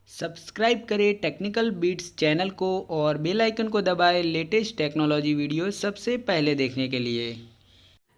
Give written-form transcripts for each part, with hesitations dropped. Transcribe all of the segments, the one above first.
सब्सक्राइब करें technical beats channel को और बेल आइकन को दबाएं लेटेस्ट टेक्नोलॉजी वीडियो सबसे पहले देखने के लिए।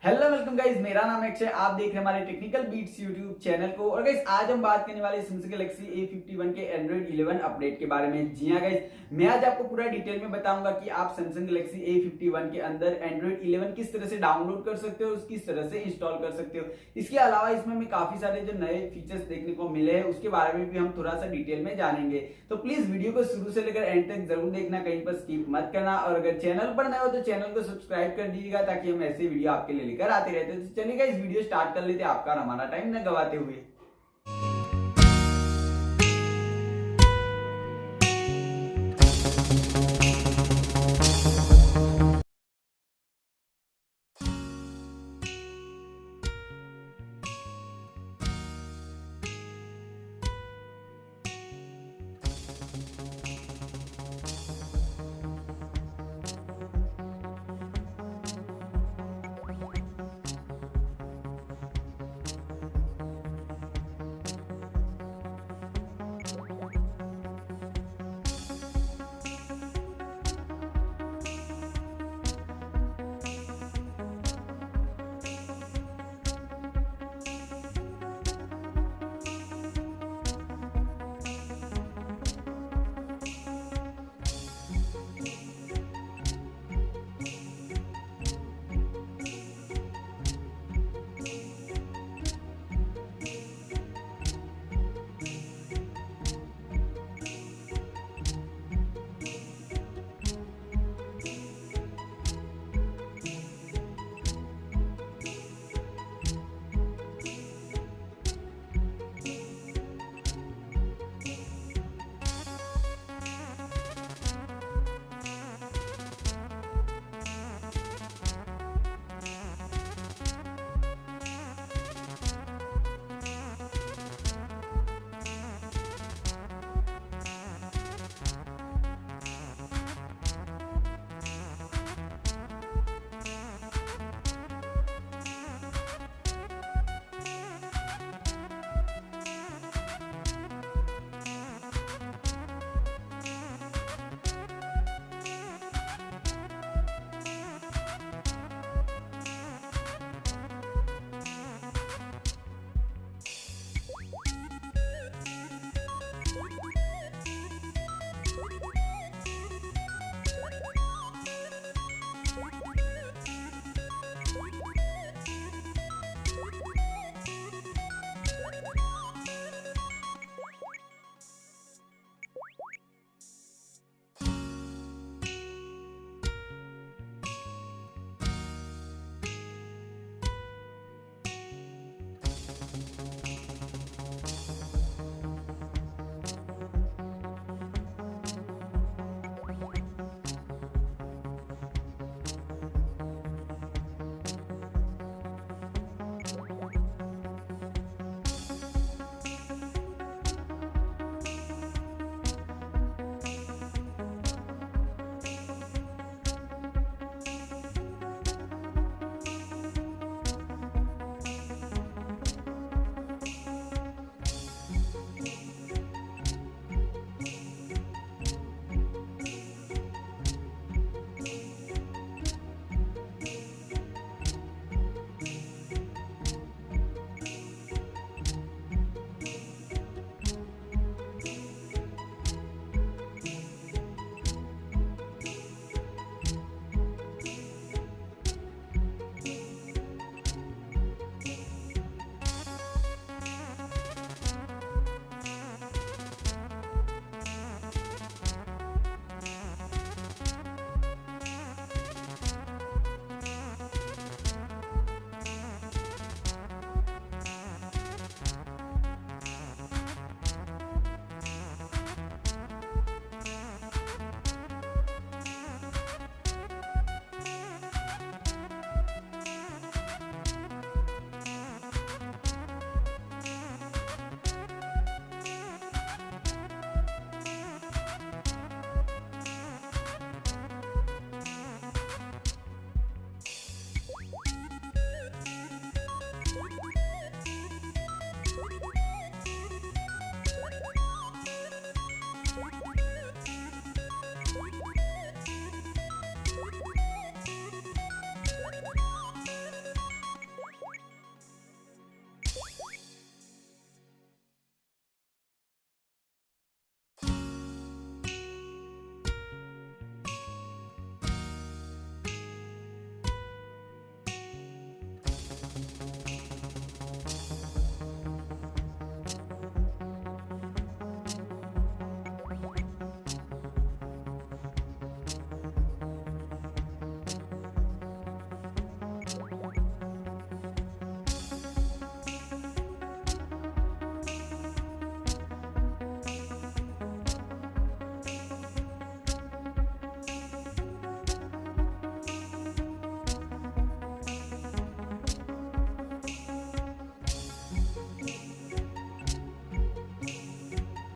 हेलो वेलकम गाइस, मेरा नाम है अक्षय। आप देख रहे हैं हमारे टेक्निकल बीट्स यूट्यूब चैनल को। और गाइस आज हम बात करने वाले सैमसंग गैलेक्सी A51 के एंड्रॉइड 11 अपडेट के बारे में। जी हां गाइस, मैं आज आपको पूरा डिटेल में बताऊंगा कि आप सैमसंग गैलेक्सी A51 के अंदर एंड्रॉइड 11 किस तरह से डाउनलोड कर सकते हो, किस तरह से इंस्टॉल कर सकते हो। इसके अलावा इसमें हमें काफी सारे जो नए फीचर्स देखने को मिले हैं उसके बारे में भी हम थोड़ा सा डिटेल में जानेंगे। तो प्लीज वीडियो को शुरू से लेकर एंड तक जरूर देखना, कहीं पर स्किप मत करना। और अगर चैनल पर नए हो तो चैनल को सब्सक्राइब कर दीजिएगा ताकि हम ऐसे वीडियो आपके लिए लेकर आते रहते हैं। चलिए गाइस वीडियो स्टार्ट कर लेते हैं आपका और हमारा टाइम न गवाते हुए।